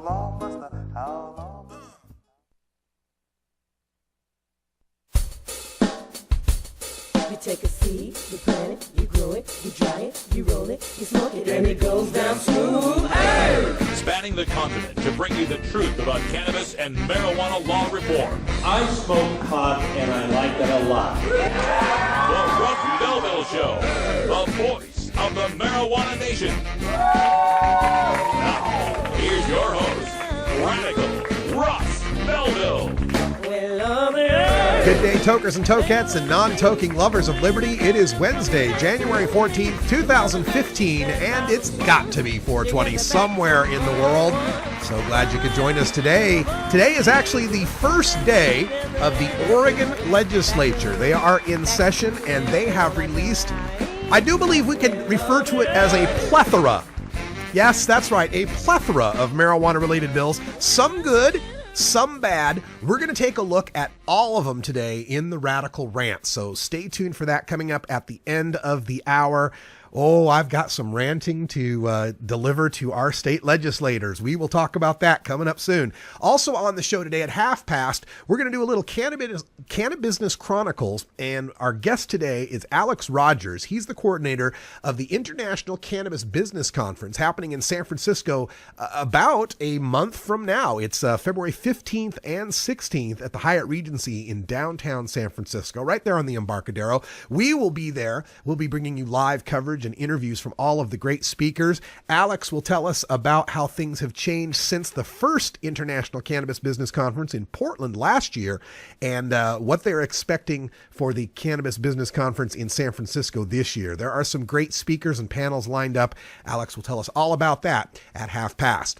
You take a seed, you plant it, you grow it, you dry it, you roll it, you smoke it, and it goes down smooth. Hey! Spanning the continent to bring you the truth about cannabis and marijuana law reform. I smoke pot and I like it a lot. The Russ Belville Show, the voice of the marijuana nation. Now, here's your host, Radical Russ Belville. Good day, tokers and tokettes and non-toking lovers of liberty. It is Wednesday, January 14th, 2015, and it's got to be 420 somewhere in the world. So glad you could join us today. Today is actually the first day of the Oregon Legislature. They are in session, and they have released, I do believe we can refer to it as a plethora. Yes, that's right, a plethora of marijuana-related bills. Some good, some bad. We're going to take a look at all of them today in the Radical Rant. So stay tuned for that coming up at the end of the hour. Oh, I've got some ranting to deliver to our state legislators. We will talk about that coming up soon. Also on the show today at 1:30, we're going to do a little Cannabis Chronicles, and our guest today is Alex Rogers. He's the coordinator of the International Cannabis Business Conference happening in San Francisco about a month from now. It's February 15th and 16th at the Hyatt Regency in downtown San Francisco, right there on the Embarcadero. We will be there. We'll be bringing you live coverage and interviews from all of the great speakers. Alex will tell us about how things have changed since the first International Cannabis Business Conference in Portland last year, and what they're expecting for the Cannabis Business Conference in San Francisco this year. There are some great speakers and panels lined up. Alex will tell us all about that at 1:30.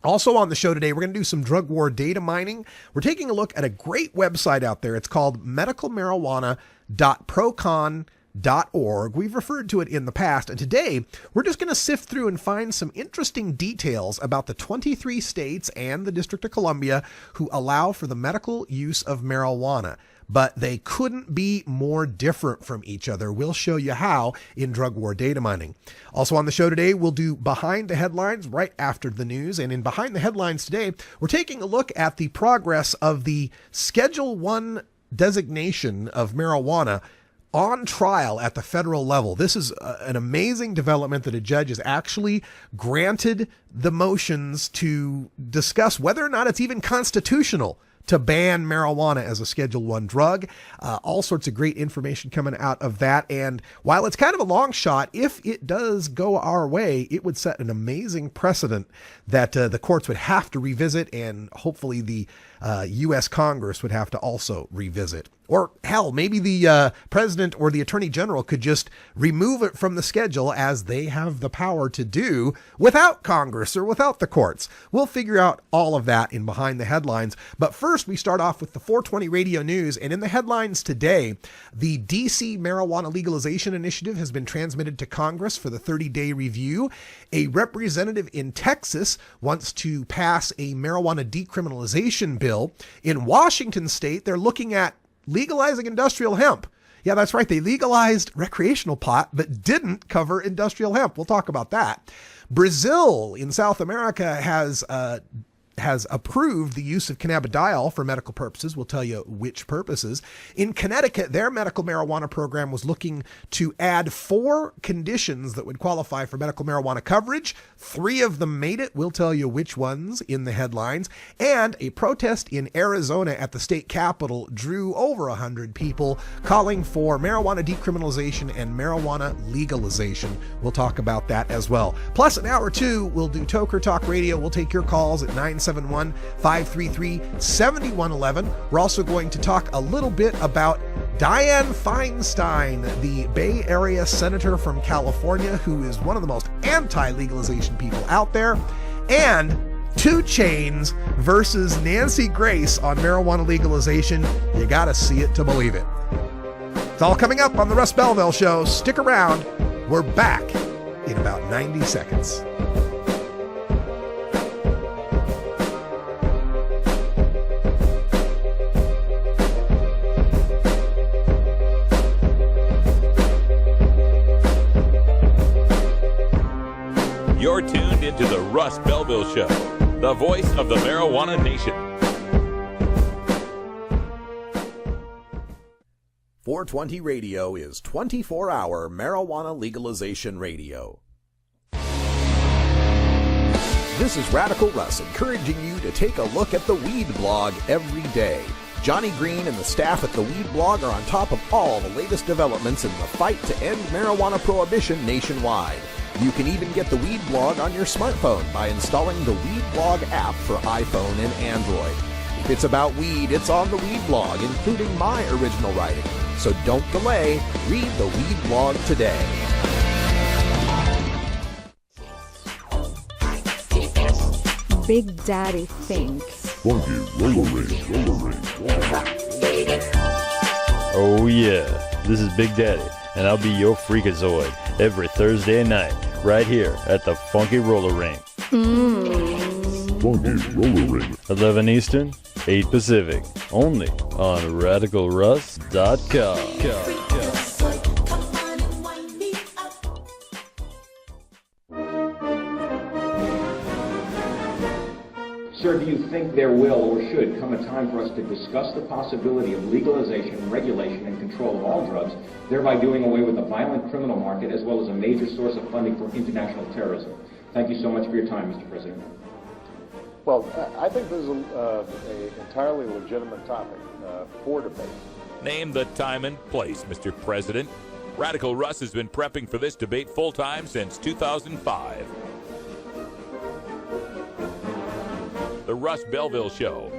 Also on the show today, we're going to do some drug war data mining. We're taking a look at a great website out there. It's called medicalmarijuana.procon.org. We've referred to it in the past, and today we're just going to sift through and find some interesting details about the 23 states and the District of Columbia who allow for the medical use of marijuana. But they couldn't be more different from each other. We'll show you how in drug war data mining. Also on the show today, we'll do Behind the Headlines right after the news. And in Behind the Headlines today, we're taking a look at the progress of the Schedule 1 designation of marijuana on trial at the federal level. This is an amazing development that a judge has actually granted the motions to discuss whether or not it's even constitutional to ban marijuana as a Schedule 1 drug. All sorts of great information coming out of that. And while it's kind of a long shot, if it does go our way, it would set an amazing precedent that the courts would have to revisit, and hopefully the U.S. Congress would have to also revisit. Or hell, maybe the president or the attorney general could just remove it from the schedule, as they have the power to do without Congress or without the courts. We'll figure out all of that in Behind the Headlines. But first, we start off with the 420 radio news. And in the headlines today, the D.C. Marijuana Legalization Initiative has been transmitted to Congress for the 30-day review. A representative in Texas wants to pass a marijuana decriminalization bill. In Washington state, they're looking at legalizing industrial hemp. Yeah, that's right. They legalized recreational pot, but didn't cover industrial hemp. We'll talk about that. Brazil in South America has approved the use of cannabidiol for medical purposes. We'll tell you which purposes. In Connecticut, their medical marijuana program was looking to add 4 conditions that would qualify for medical marijuana coverage. 3 of them made it. We'll tell you which ones in the headlines. And a protest in Arizona at the state capitol drew over 100 people calling for marijuana decriminalization and marijuana legalization. We'll talk about that as well. Plus, an hour or two, we'll do Toker Talk Radio. We'll take your calls at 971-533-7111. We're also going to talk a little bit about Dianne Feinstein, the Bay Area senator from California, who is one of the most anti-legalization people out there, and 2 Chainz versus Nancy Grace on marijuana legalization. You gotta see it to believe it. It's all coming up on the Russ Belville Show. Stick around. We're back in about 90 seconds. You're tuned into the Russ Belville Show. the voice of the marijuana nation. 420 Radio is 24-hour marijuana legalization radio. This is Radical Russ encouraging you to take a look at the Weed Blog every day. Johnny Green and the staff at the Weed Blog are on top of all the latest developments in the fight to end marijuana prohibition nationwide. You can even get the Weed Blog on your smartphone by installing the Weed Blog app for iPhone and Android. If it's about weed, it's on the Weed Blog, including my original writing. So don't delay. Read the Weed Blog today. Big Daddy thinks. Funky roller ring. Oh yeah, this is Big Daddy, and I'll be your freakazoid every Thursday night, right here at the Funky Roller Ring. Funky Roller Ring. 11 Eastern, 8 Pacific, only on RadicalRuss.com. Sir, do you think there will or should come a time for us to discuss the possibility of legalization, regulation, and control of all drugs, thereby doing away with the violent criminal market as well as a major source of funding for international terrorism? Thank you so much for your time, Mr. President. Well, I think this is an entirely legitimate topic for debate. Name the time and place, Mr. President. Radical Russ has been prepping for this debate full-time since 2005. The Russ Belville Show.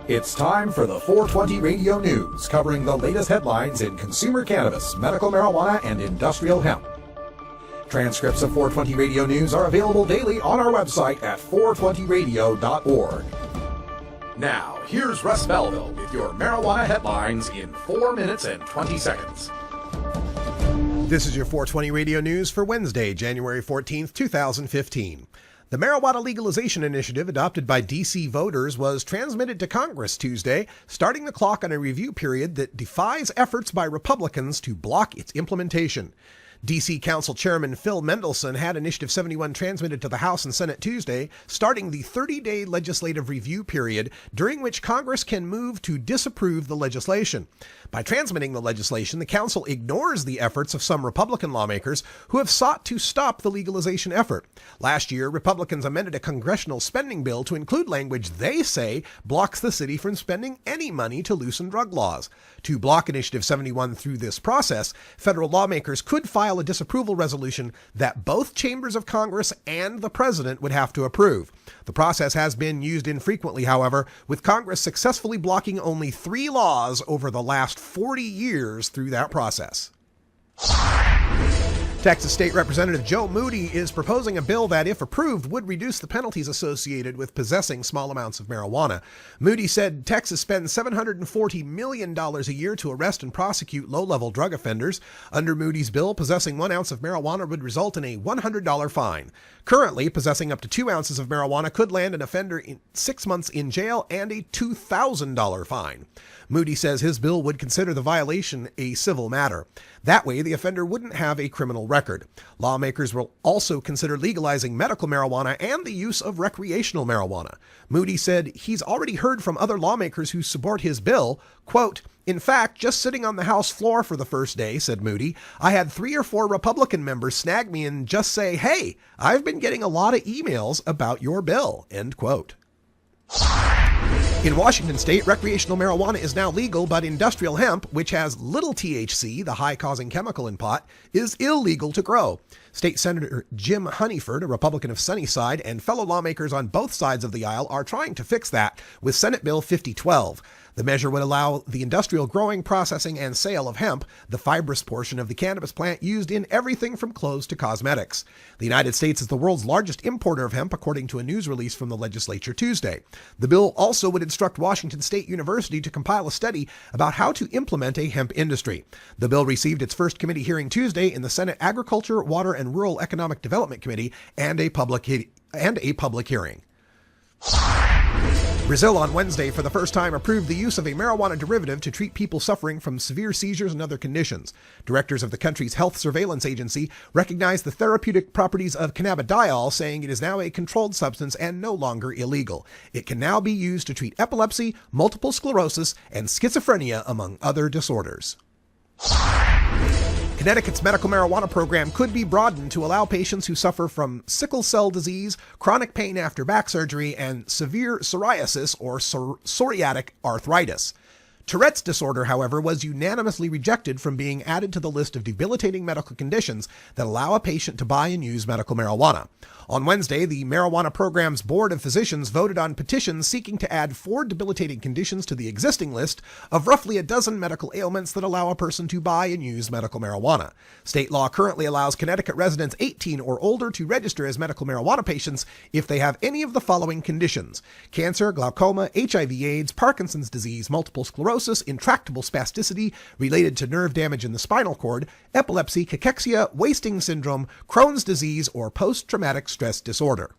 It's time for the 420 Radio News, covering the latest headlines in consumer cannabis, medical marijuana, and industrial hemp. Transcripts of 420 Radio News are available daily on our website at 420radio.org. Now, here's Russ Belville with your marijuana headlines in 4 minutes and 20 seconds. This is your 420 Radio News for Wednesday, January 14th, 2015. The marijuana legalization initiative adopted by D.C. voters was transmitted to Congress Tuesday, starting the clock on a review period that defies efforts by Republicans to block its implementation. D.C. Council Chairman Phil Mendelson had Initiative 71 transmitted to the House and Senate Tuesday, starting the 30-day legislative review period, during which Congress can move to disapprove the legislation. By transmitting the legislation, the Council ignores the efforts of some Republican lawmakers who have sought to stop the legalization effort. Last year, Republicans amended a congressional spending bill to include language they say blocks the city from spending any money to loosen drug laws. To block Initiative 71 through this process, federal lawmakers could file a disapproval resolution that both chambers of Congress and the president would have to approve. The process has been used infrequently, however, with Congress successfully blocking only 3 laws over the last 40 years through that process. Texas State Representative Joe Moody is proposing a bill that, if approved, would reduce the penalties associated with possessing small amounts of marijuana. Moody said Texas spends $740 million a year to arrest and prosecute low-level drug offenders. Under Moody's bill, possessing 1 ounce of marijuana would result in a $100 fine. Currently, possessing up to 2 ounces of marijuana could land an offender in 6 months in jail and a $2,000 fine. Moody says his bill would consider the violation a civil matter. That way, the offender wouldn't have a criminal record. Lawmakers will also consider legalizing medical marijuana and the use of recreational marijuana. Moody said he's already heard from other lawmakers who support his bill, quote, "In fact, just sitting on the House floor for the first day," said Moody, "I had 3 or 4 Republican members snag me and just say, 'Hey, I've been getting a lot of emails about your bill,' end quote. In Washington state, recreational marijuana is now legal, but industrial hemp, which has little THC, the high-causing chemical in pot, is illegal to grow. State Senator Jim Honeyford, a Republican of Sunnyside, and fellow lawmakers on both sides of the aisle are trying to fix that with Senate Bill 5012. The measure would allow the industrial growing, processing, and sale of hemp, the fibrous portion of the cannabis plant used in everything from clothes to cosmetics. The United States is the world's largest importer of hemp, according to a news release from the legislature Tuesday. The bill also would instruct Washington State University to compile a study about how to implement a hemp industry. The bill received its first committee hearing Tuesday in the Senate Agriculture, Water, and Rural Economic Development Committee and a public hearing. Brazil on Wednesday for the first time approved the use of a marijuana derivative to treat people suffering from severe seizures and other conditions. Directors of the country's health surveillance agency recognized the therapeutic properties of cannabidiol, saying it is now a controlled substance and no longer illegal. It can now be used to treat epilepsy, multiple sclerosis, and schizophrenia, among other disorders. Connecticut's medical marijuana program could be broadened to allow patients who suffer from sickle cell disease, chronic pain after back surgery, and severe psoriasis or psoriatic arthritis. Tourette's disorder, however, was unanimously rejected from being added to the list of debilitating medical conditions that allow a patient to buy and use medical marijuana. On Wednesday, the marijuana program's Board of Physicians voted on petitions seeking to add 4 debilitating conditions to the existing list of roughly a dozen medical ailments that allow a person to buy and use medical marijuana. State law currently allows Connecticut residents 18 or older to register as medical marijuana patients if they have any of the following conditions: cancer, glaucoma, HIV/AIDS, Parkinson's disease, multiple sclerosis, intractable spasticity related to nerve damage in the spinal cord, epilepsy, cachexia, wasting syndrome, Crohn's disease, or post-traumatic stress disorder.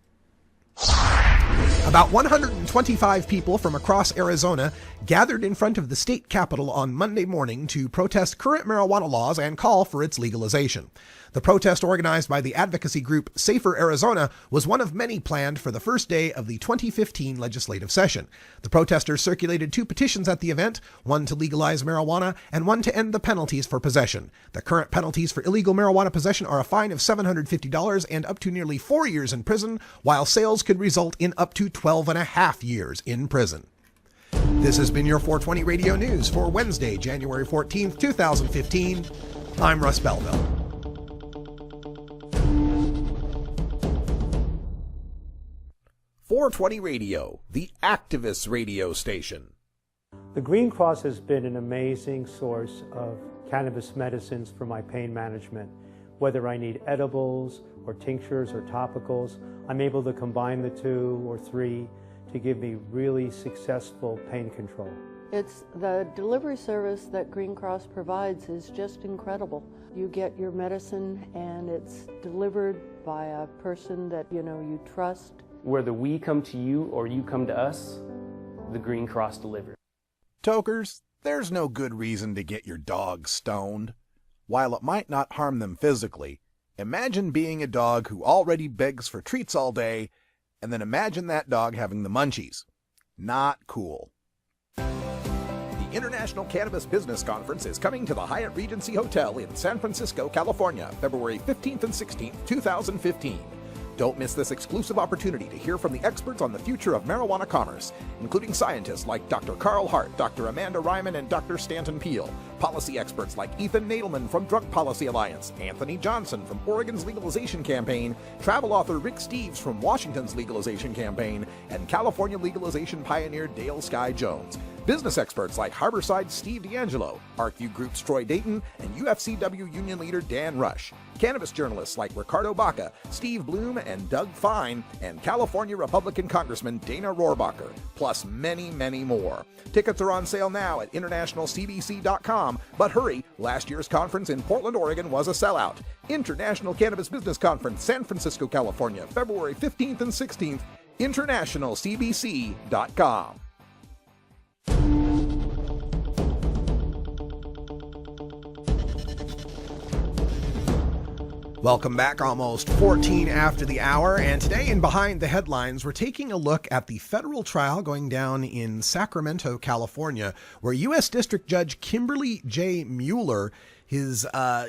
About 125 people from across Arizona gathered in front of the state capitol on Monday morning to protest current marijuana laws and call for its legalization. The protest, organized by the advocacy group Safer Arizona, was one of many planned for the first day of the 2015 legislative session. The protesters circulated 2 petitions at the event, one to legalize marijuana and one to end the penalties for possession. The current penalties for illegal marijuana possession are a fine of $750 and up to nearly 4 years in prison, while sales could result in up to 12.5 years in prison. This has been your 420 Radio News for Wednesday, January 14th, 2015. I'm Russ Belville. .420 Radio, the activist radio station. The Green Cross has been an amazing source of cannabis medicines for my pain management. Whether I need edibles or tinctures or topicals, I'm able to combine the 2 or 3 to give me really successful pain control. It's the delivery service that Green Cross provides is just incredible. You get your medicine and it's delivered by a person that you trust. Whether we come to you or you come to us, the Green Cross delivers. Tokers, there's no good reason to get your dog stoned. While it might not harm them physically, imagine being a dog who already begs for treats all day, and then imagine that dog having the munchies. Not cool. The International Cannabis Business Conference is coming to the Hyatt Regency Hotel in San Francisco, California, February 15th and 16th, 2015. Don't miss this exclusive opportunity to hear from the experts on the future of marijuana commerce, including scientists like Dr. Carl Hart, Dr. Amanda Ryman, and Dr. Stanton Peel, policy experts like Ethan Nadelman from Drug Policy Alliance, Anthony Johnson from Oregon's legalization campaign, travel author Rick Steves from Washington's legalization campaign, and California legalization pioneer Dale Sky Jones. Business experts like Harborside's Steve D'Angelo, ArcView Group's Troy Dayton, and UFCW union leader Dan Rush. Cannabis journalists like Ricardo Baca, Steve Bloom, and Doug Fine, and California Republican Congressman Dana Rohrabacher, plus many, many more. Tickets are on sale now at internationalcbc.com, but hurry, last year's conference in Portland, Oregon was a sellout. International Cannabis Business Conference, San Francisco, California, February 15th and 16th, internationalcbc.com. Welcome back, almost 14 after the hour, and today in Behind the Headlines, we're taking a look at the federal trial going down in Sacramento, California, where U.S. District Judge Kimberly J. Mueller is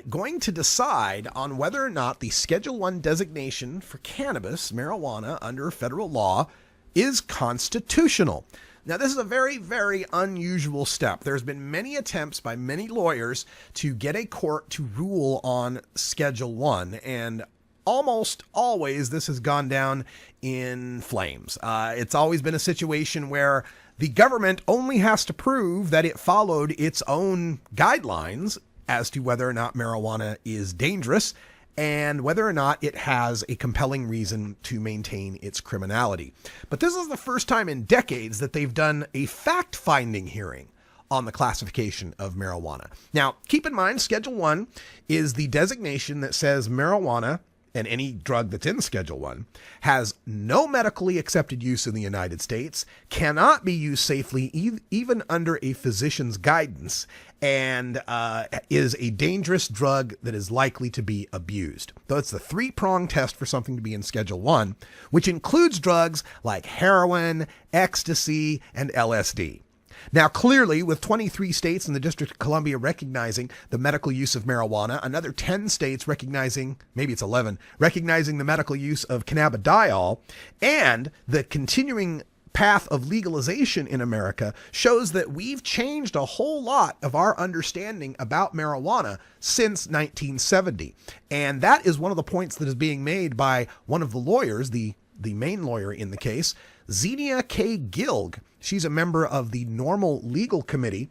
going to decide on whether or not the Schedule I designation for cannabis, marijuana, under federal law is constitutional. Now, this is a very, very unusual step. There's been many attempts by many lawyers to get a court to rule on Schedule I, and almost always this has gone down in flames. It's always been a situation where the government only has to prove that it followed its own guidelines as to whether or not marijuana is dangerous, and whether or not it has a compelling reason to maintain its criminality. But this is the first time in decades that they've done a fact-finding hearing on the classification of marijuana. Now, keep in mind, Schedule I is the designation that says marijuana and any drug that's in Schedule 1, has no medically accepted use in the United States, cannot be used safely even under a physician's guidance, and is a dangerous drug that is likely to be abused. So it's the three-prong test for something to be in Schedule 1, which includes drugs like heroin, ecstasy, and LSD. Now, clearly, with 23 states and the District of Columbia recognizing the medical use of marijuana, another 10 states recognizing, maybe it's 11, recognizing the medical use of cannabidiol, and the continuing path of legalization in America shows that we've changed a whole lot of our understanding about marijuana since 1970. And that is one of the points that is being made by one of the lawyers, the main lawyer in the case, Xenia K. Gilg. She's a member of the Normal Legal Committee,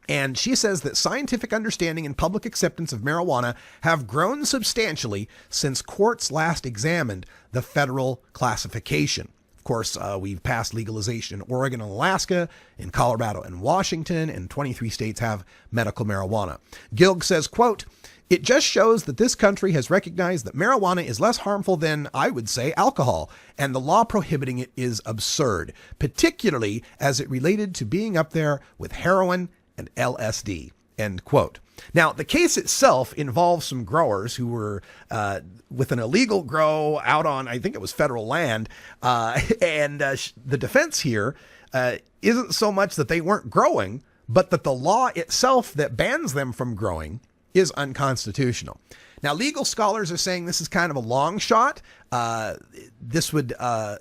and she says that scientific understanding and public acceptance of marijuana have grown substantially since courts last examined the federal classification. Of course, we've passed legalization in Oregon and Alaska, in Colorado and Washington, and 23 states have medical marijuana. Gilg says, quote, "It just shows that this country has recognized that marijuana is less harmful than, I would say, alcohol, and the law prohibiting it is absurd, particularly as it related to being up there with heroin and LSD." End quote. Now, the case itself involves some growers who were with an illegal grow out on, I think it was federal land, and the defense here isn't so much that they weren't growing, but that the law itself that bans them from growing is unconstitutional. Now, legal scholars are saying this is kind of a long shot. This would,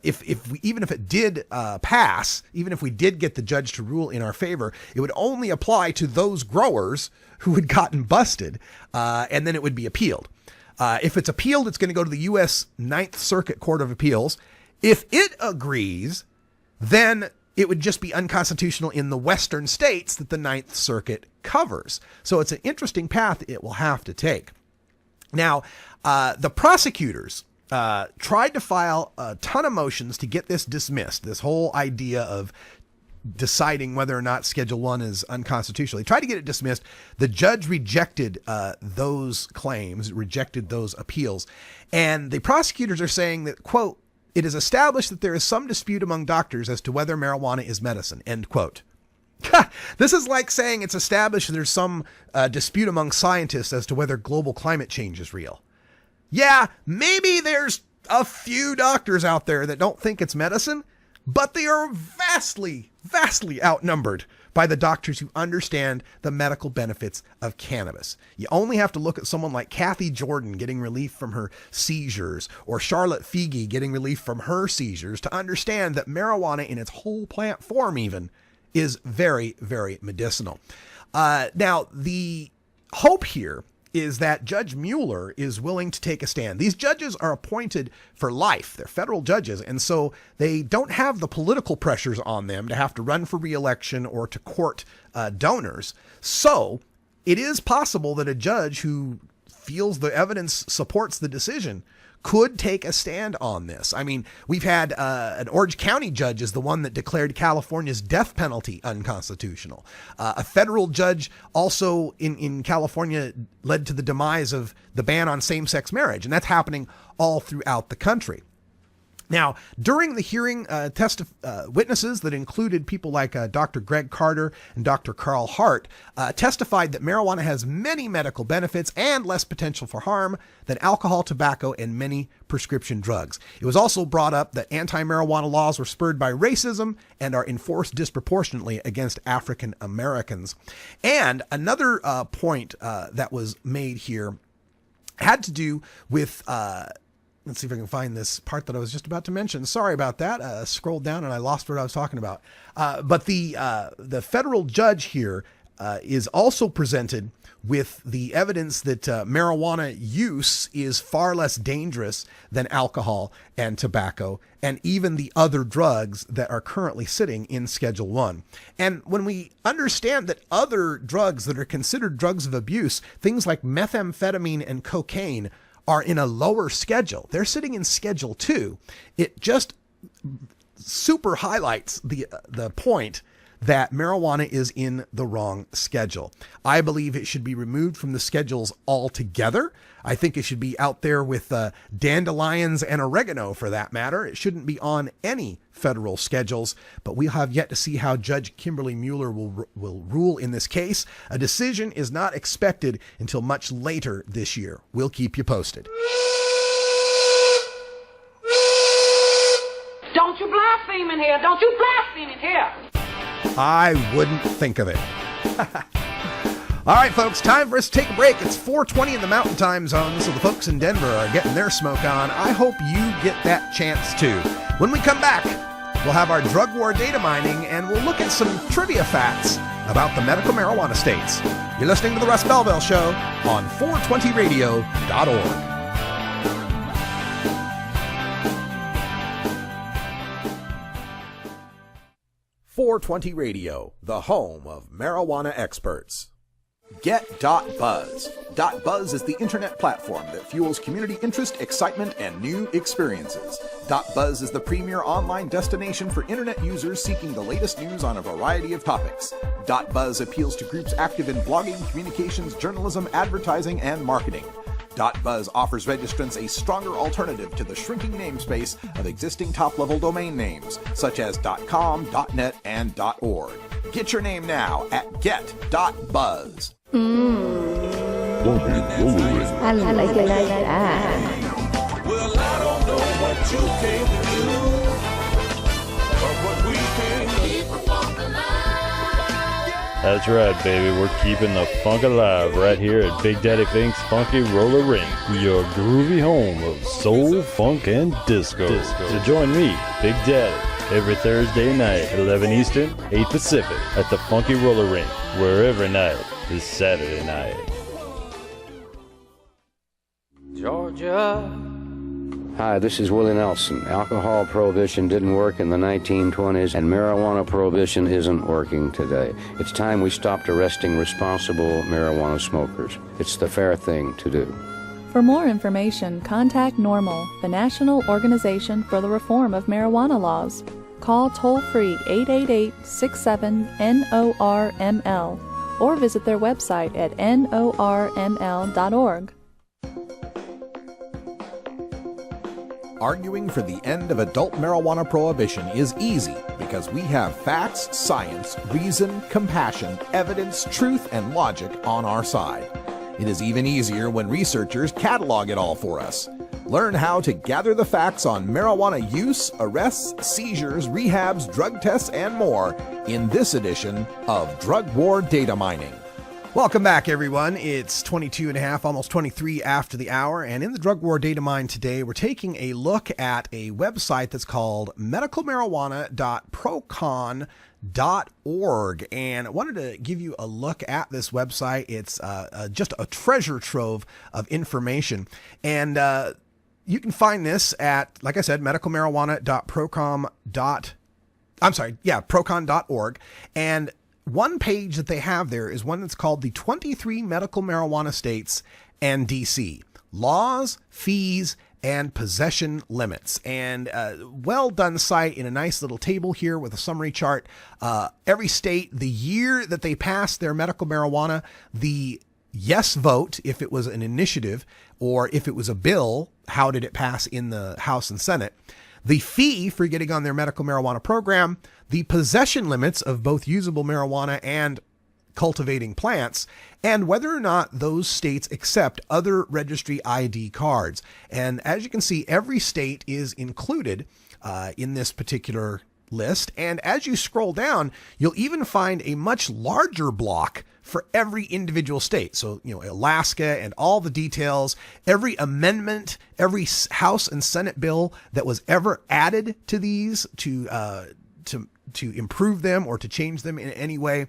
even if it did pass, even if we did get the judge to rule in our favor, it would only apply to those growers who had gotten busted, and then it would be appealed. If it's appealed, it's going to go to the U.S. Ninth Circuit Court of Appeals. If it agrees, then it would just be unconstitutional in the western states that the Ninth Circuit covers. So it's an interesting path it will have to take. Now, the prosecutors tried to file a ton of motions to get this dismissed, this whole idea of deciding whether or not Schedule 1 is unconstitutional. They tried to get it dismissed. The judge rejected those claims, rejected those appeals. And the prosecutors are saying that, quote, "It is established that there is some dispute among doctors as to whether marijuana is medicine," end quote. This is like saying it's established there's some dispute among scientists as to whether global climate change is real. Yeah, maybe there's a few doctors out there that don't think it's medicine, but they are vastly, vastly outnumbered by the doctors who understand the medical benefits of cannabis. You only have to look at someone like Kathy Jordan getting relief from her seizures, or Charlotte Figi getting relief from her seizures, to understand that marijuana in its whole plant form even is very, very medicinal. Now, the hope here is that Judge Mueller is willing to take a stand. These judges are appointed for life. They're federal judges, and so they don't have the political pressures on them to have to run for re-election or to court donors. So it is possible that a judge who feels the evidence supports the decision could take a stand on this. I mean, we've had an Orange County judge is the one that declared California's death penalty unconstitutional. A federal judge also in California led to the demise of the ban on same-sex marriage, and that's happening all throughout the country. Now, during the hearing, witnesses that included people like Dr. Greg Carter and Dr. Carl Hart testified that marijuana has many medical benefits and less potential for harm than alcohol, tobacco, and many prescription drugs. It was also brought up that anti-marijuana laws were spurred by racism and are enforced disproportionately against African Americans. And another point that was made here had to do with let's see if I can find this part that I was just about to mention. Sorry about that. Scrolled down and I lost what I was talking about. But the federal judge here is also presented with the evidence that marijuana use is far less dangerous than alcohol and tobacco and even the other drugs that are currently sitting in Schedule 1. And when we understand that other drugs that are considered drugs of abuse, things like methamphetamine and cocaine, are in a lower schedule, they're sitting in Schedule 2, it just super highlights the point that marijuana is in the wrong schedule. I believe it should be removed from the schedules altogether. I think it should be out there with dandelions and oregano, for that matter. It shouldn't be on any federal schedules, but we'll have yet to see how Judge Kimberly Mueller will rule in this case. A decision is not expected until much later this year. We'll keep you posted. Don't you blaspheme in here! Don't you blaspheme in here! I wouldn't think of it. All right, folks, time for us to take a break. It's 4:20 in the Mountain Time Zone, so the folks in Denver are getting their smoke on. I hope you get that chance too. When we come back, we'll have our drug war data mining, and we'll look at some trivia facts about the medical marijuana states. You're listening to the Russ Belville Show on 420radio.org. 420 Radio, the home of marijuana experts. Get.Buzz. .Buzz is the internet platform that fuels community interest, excitement, and new experiences. .Buzz is the premier online destination for internet users seeking the latest news on a variety of topics. .Buzz appeals to groups active in blogging, communications, journalism, advertising, and marketing. .Buzz offers registrants a stronger alternative to the shrinking namespace of existing top-level domain names, such as .com, .net, and .org. Get your name now at get.buzz. I like it like that. Well, I don't know what you came to do, or what we came to keep the funk alive. That's right, baby. We're keeping the funk alive right here at Big Daddy Fink's Funky Roller Ring, your groovy home of soul, funk, and disco. So join me, Big Daddy, every Thursday night, 11 Eastern, 8 Pacific, at the Funky Roller Ring, where every night is Saturday night. Georgia. Hi, this is Willie Nelson. Alcohol prohibition didn't work in the 1920s, and marijuana prohibition isn't working today. It's time we stopped arresting responsible marijuana smokers. It's the fair thing to do. For more information, contact NORML, the National Organization for the Reform of Marijuana Laws. Call toll-free 888-67-NORML or visit their website at norml.org. Arguing for the end of adult marijuana prohibition is easy because we have facts, science, reason, compassion, evidence, truth, and logic on our side. It is even easier when researchers catalog it all for us. Learn how to gather the facts on marijuana use, arrests, seizures, rehabs, drug tests, and more in this edition of Drug War Data Mining. Welcome back, everyone. It's 22 and a half, almost 23 after the hour. And in the Drug War Data Mine today, we're taking a look at a website that's called medicalmarijuana.procon.org. And I wanted to give you a look at this website. It's just a treasure trove of information. And you can find this at, like I said, procon.org. And one page that they have there is one that's called the 23 Medical Marijuana States and DC. Laws, fees, and possession limits. And well done site in a nice little table here with a summary chart. Every state, the year that they passed their medical marijuana, the yes vote, if it was an initiative, or if it was a bill, how did it pass in the House and Senate? The fee for getting on their medical marijuana program, the possession limits of both usable marijuana and cultivating plants, and whether or not those states accept other registry ID cards. And as you can see, every state is included in this particular list. And as you scroll down, you'll even find a much larger block for every individual state. So, Alaska and all the details, every amendment, every House and Senate bill that was ever added to these to improve them or to change them in any way,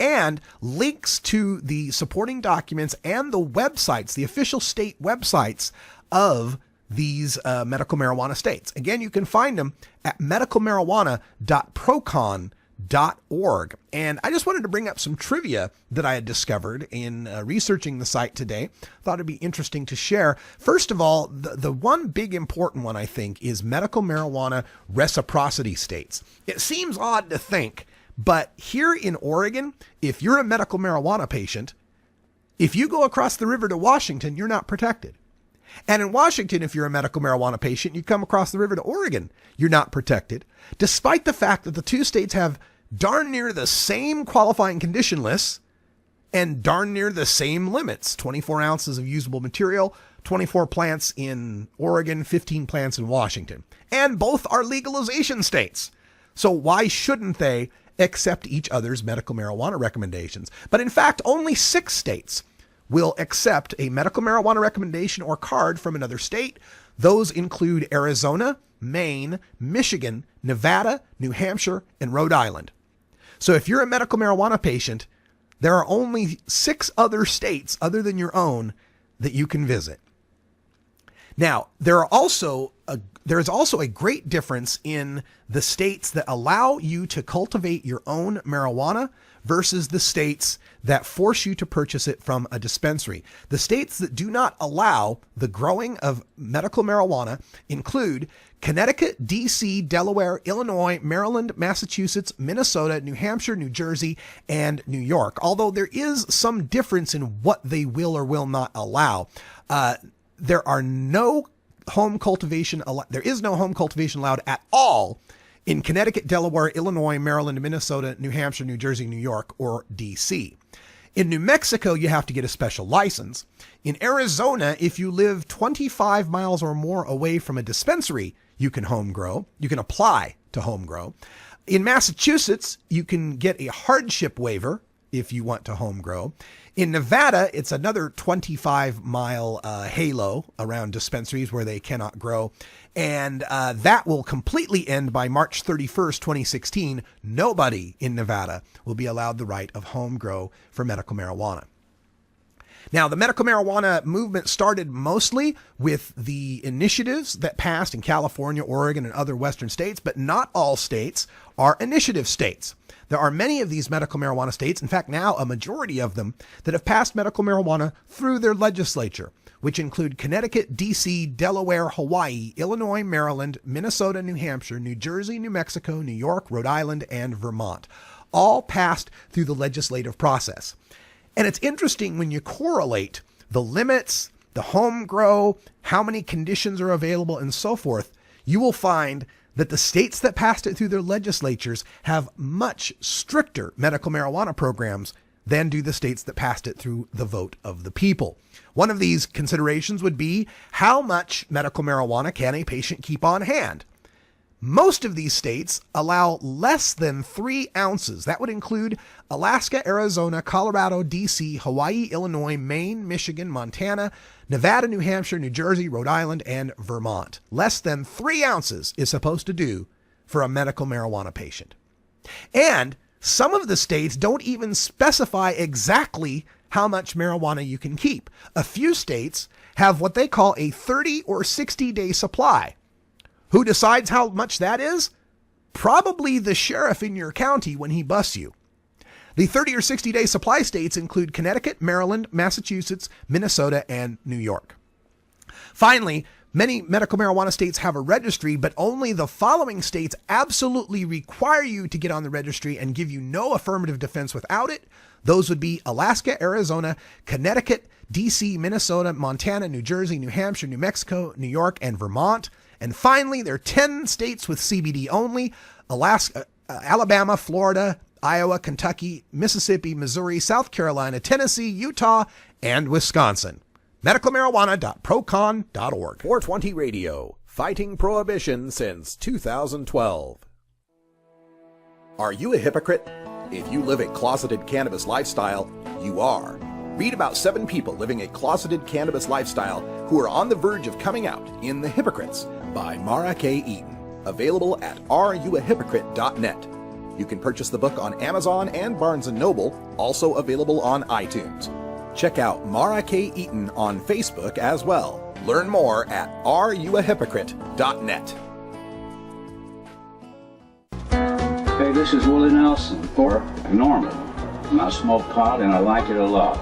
and links to the supporting documents and the websites, the official state websites of these medical marijuana states. Again, you can find them at medicalmarijuana.procon.org. And I just wanted to bring up some trivia that I had discovered in researching the site today. Thought it'd be interesting to share. First of all, the one big important one, I think, is medical marijuana reciprocity states. It seems odd to think, But here in Oregon, if you're a medical marijuana patient, if you go across the river to Washington, you're not protected. And in Washington, if you're a medical marijuana patient, you come across the river to Oregon, you're not protected, despite the fact that the two states have darn near the same qualifying condition lists and darn near the same limits. 24 ounces of usable material, 24 plants in Oregon, 15 plants in Washington. And both are legalization states. So why shouldn't they accept each other's medical marijuana recommendations? But in fact, only 6 states will accept a medical marijuana recommendation or card from another state. Those include Arizona, Maine, Michigan, Nevada, New Hampshire, and Rhode Island. So if you're a medical marijuana patient, there are only 6 other states other than your own that you can visit. Now, there is also a great difference in the states that allow you to cultivate your own marijuana versus the states that force you to purchase it from a dispensary. The states that do not allow the growing of medical marijuana include Connecticut, D.C., Delaware, Illinois, Maryland, Massachusetts, Minnesota, New Hampshire, New Jersey, and New York. Although there is some difference in what they will or will not allow. There is no home cultivation allowed at all in Connecticut, Delaware, Illinois, Maryland, Minnesota, New Hampshire, New Jersey, New York, or D.C. In New Mexico, you have to get a special license. In Arizona, if you live 25 miles or more away from a dispensary, you can home grow. You can apply to home grow. In Massachusetts, you can get a hardship waiver if you want to home grow. In Nevada, it's another 25-mile halo around dispensaries where they cannot grow. And that will completely end by March 31st, 2016. Nobody in Nevada will be allowed the right of home grow for medical marijuana. Now, the medical marijuana movement started mostly with the initiatives that passed in California, Oregon, and other Western states, but not all states are initiative states. There are many of these medical marijuana states, in fact, now a majority of them, that have passed medical marijuana through their legislature, which include Connecticut, D.C., Delaware, Hawaii, Illinois, Maryland, Minnesota, New Hampshire, New Jersey, New Mexico, New York, Rhode Island, and Vermont. All passed through the legislative process. And it's interesting when you correlate the limits, the home grow, how many conditions are available, and so forth, you will find that the states that passed it through their legislatures have much stricter medical marijuana programs than do the states that passed it through the vote of the people. One of these considerations would be how much medical marijuana can a patient keep on hand? Most of these states allow less than 3 ounces. That would include Alaska, Arizona, Colorado, D.C., Hawaii, Illinois, Maine, Michigan, Montana, Nevada, New Hampshire, New Jersey, Rhode Island, and Vermont. Less than 3 ounces is supposed to do for a medical marijuana patient. And some of the states don't even specify exactly how much marijuana you can keep. A few states have what they call a 30 or 60-day supply. Who decides how much that is? Probably the sheriff in your county when he busts you. The 30 or 60-day supply states include Connecticut, Maryland, Massachusetts, Minnesota, and New York. Finally, many medical marijuana states have a registry, but only the following states absolutely require you to get on the registry and give you no affirmative defense without it. Those would be Alaska, Arizona, Connecticut, D.C., Minnesota, Montana, New Jersey, New Hampshire, New Mexico, New York, and Vermont. And finally, there are 10 states with CBD only: Alaska, Alabama, Florida, Iowa, Kentucky, Mississippi, Missouri, South Carolina, Tennessee, Utah, and Wisconsin. medicalmarijuana.procon.org. 420 Radio, fighting prohibition since 2012. Are you a hypocrite? If you live a closeted cannabis lifestyle, you are. Read about 7 people living a closeted cannabis lifestyle who are on the verge of coming out in The Hypocrites by Mara K. Eaton. Available at areyouahypocrite.net. You can purchase the book on Amazon and Barnes & Noble, also available on iTunes. Check out Mara K. Eaton on Facebook as well. Learn more at areyouahypocrite.net. Hey, this is Willie Nelson, or Norman. And I smoke pot and I like it a lot.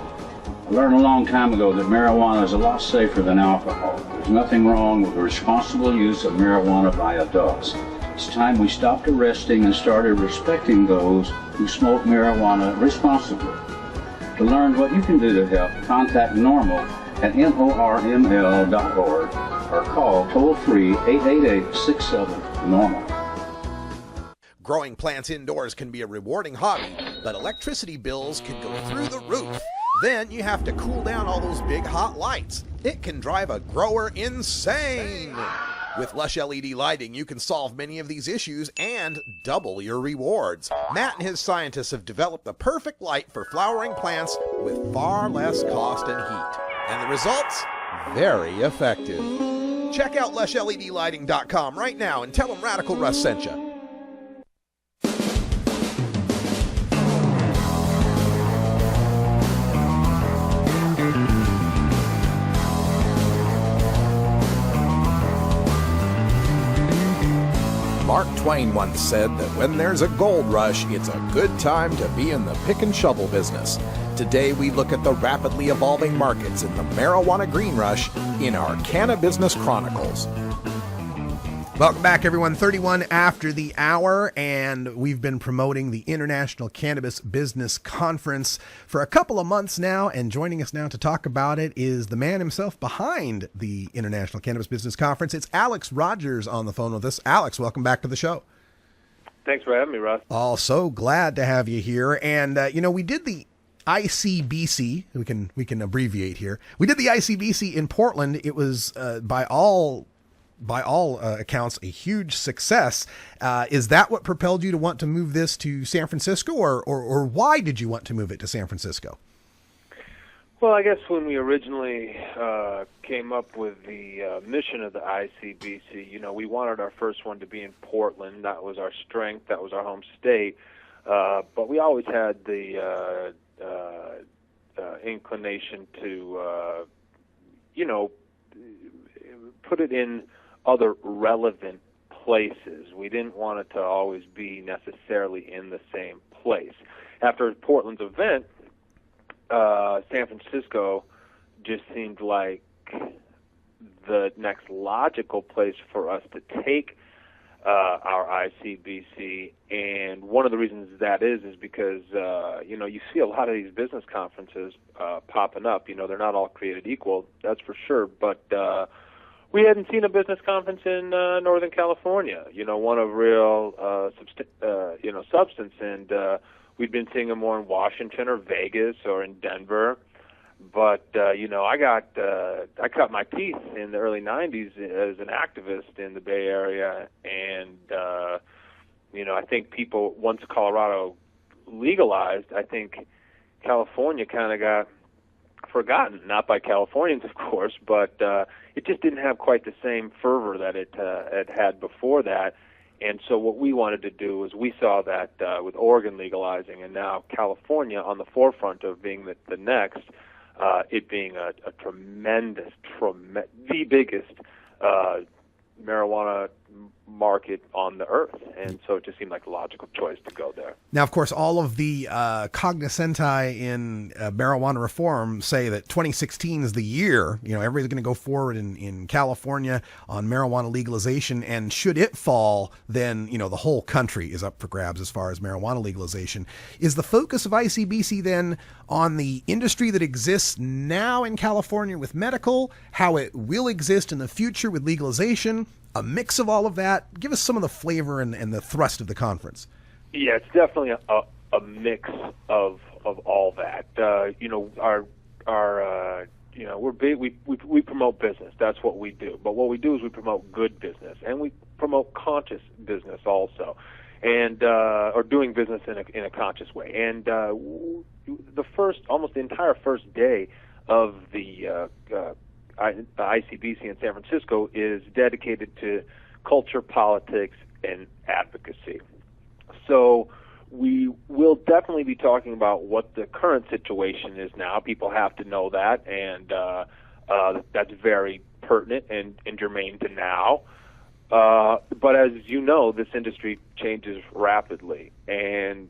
I learned a long time ago that marijuana is a lot safer than alcohol. There's nothing wrong with the responsible use of marijuana by adults. It's time we stopped arresting and started respecting those who smoke marijuana responsibly. To learn what you can do to help, contact NORML at NORML.org or call toll-free 888-67-NORMAL. Growing plants indoors can be a rewarding hobby, but electricity bills can go through the roof. Then you have to cool down all those big hot lights. It can drive a grower insane. With Lush LED lighting, you can solve many of these issues and double your rewards. Matt and his scientists have developed the perfect light for flowering plants with far less cost and heat. And the results? Very effective. Check out LushLEDlighting.com right now and tell them Radical Russ sent you. Mark Twain once said that when there's a gold rush, it's a good time to be in the pick and shovel business. Today we look at the rapidly evolving markets in the marijuana green rush in our Cannabis Chronicles. Welcome back, everyone. 31 after the hour, and we've been promoting the International Cannabis Business Conference for a couple of months now, and joining us now to talk about it is the man himself behind the International Cannabis Business Conference. It's Alex Rogers on the phone with us. Alex, welcome back to the show. Thanks for having me, Russ. Oh, so glad to have you here. And, we did the ICBC, we can abbreviate here. We did the ICBC in Portland. It was, by all accounts, a huge success. Is that what propelled you to want to move this to San Francisco, or why did you want to move it to San Francisco? Well, I guess when we originally came up with the mission of the ICBC, we wanted our first one to be in Portland. That was our strength. That was our home state. But we always had the inclination to, put it in other relevant places. We didn't want it to always be necessarily in the same place. After Portland's event, San Francisco just seemed like the next logical place for us to take our ICBC, and one of the reasons that is because you see a lot of these business conferences popping up. They're not all created equal, that's for sure, but we hadn't seen a business conference in Northern California, one of real substance, and we'd been seeing them more in Washington or Vegas or in Denver. But I cut my teeth in the early '90s as an activist in the Bay Area, and I think people, once Colorado legalized, I think California kind of got forgotten, not by Californians, of course, but it just didn't have quite the same fervor that it had before that. And so what we wanted to do is we saw that with Oregon legalizing and now California on the forefront of being the next, it being a tremendous, the biggest marijuana market on the earth, and so it just seemed like a logical choice to go there. Now, of course, all of the cognoscenti in marijuana reform say that 2016 is the year. Everybody's going to go forward in California on marijuana legalization, and should it fall, then the whole country is up for grabs as far as marijuana legalization. Is the focus of ICBC then on the industry that exists now in California with medical, how it will exist in the future with legalization, a mix of all of that? Give us some of the flavor and the thrust of the conference. Yeah, it's definitely a mix of all that. We're big. We promote business. That's what we do. But what we do is we promote good business, and we promote conscious business also, and or doing business in a conscious way. And almost the entire first day of the ICBC in San Francisco is dedicated to culture, politics, and advocacy. So we will definitely be talking about what the current situation is now. People have to know that, and that's very pertinent and germane to now. But as you know, this industry changes rapidly, and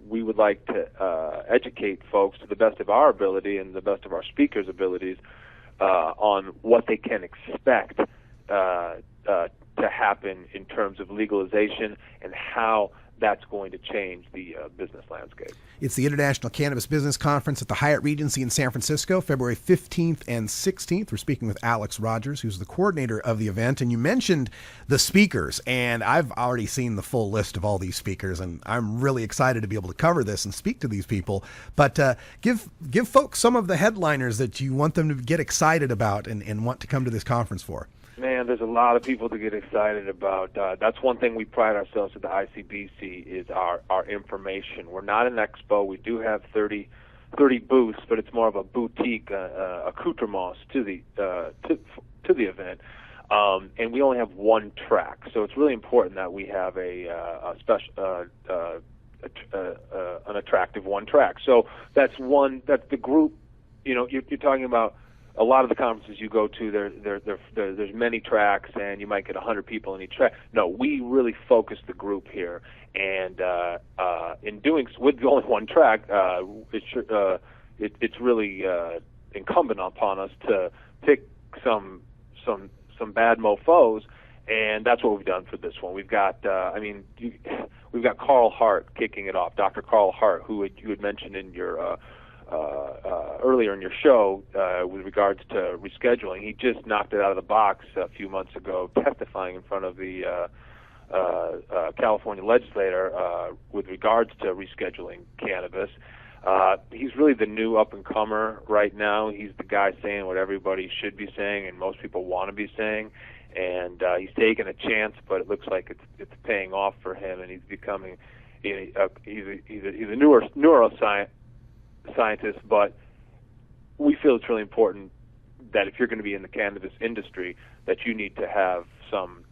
we would like to educate folks to the best of our ability and the best of our speakers' abilities on what they can expect to happen in terms of legalization and how that's going to change the business landscape. It's the International Cannabis Business Conference at the Hyatt Regency in San Francisco, February 15th and 16th. We're speaking with Alex Rogers, who's the coordinator of the event. And you mentioned the speakers, and I've already seen the full list of all these speakers, and I'm really excited to be able to cover this and speak to these people. But give folks some of the headliners that you want them to get excited about and want to come to this conference for. Man, there's a lot of people to get excited about. That's one thing we pride ourselves at the ICBC is our information. We're not an expo. We do have 30 booths, but it's more of a boutique accoutrements to the event. And we only have one track, so it's really important that we have a special an attractive one track. So that's the group. You know, you're talking about. A lot of the conferences you go to, there's many tracks, and you might get 100 people in each track. No, we really focus the group here, and in doing with only one track, it's really incumbent upon us to pick some bad mofos, and that's what we've done for this one. We've got, we've got Carl Hart kicking it off, Dr. Carl Hart, who you had mentioned in your. Earlier in your show with regards to rescheduling. He just knocked it out of the box a few months ago, testifying in front of the California legislature with regards to rescheduling cannabis. He's really the new up-and-comer right now. He's the guy saying what everybody should be saying and most people want to be saying. And he's taking a chance, but it looks like it's paying off for him, and he's becoming he's a newer neuroscientist, but we feel it's really important that if you're going to be in the cannabis industry, that you need to have some,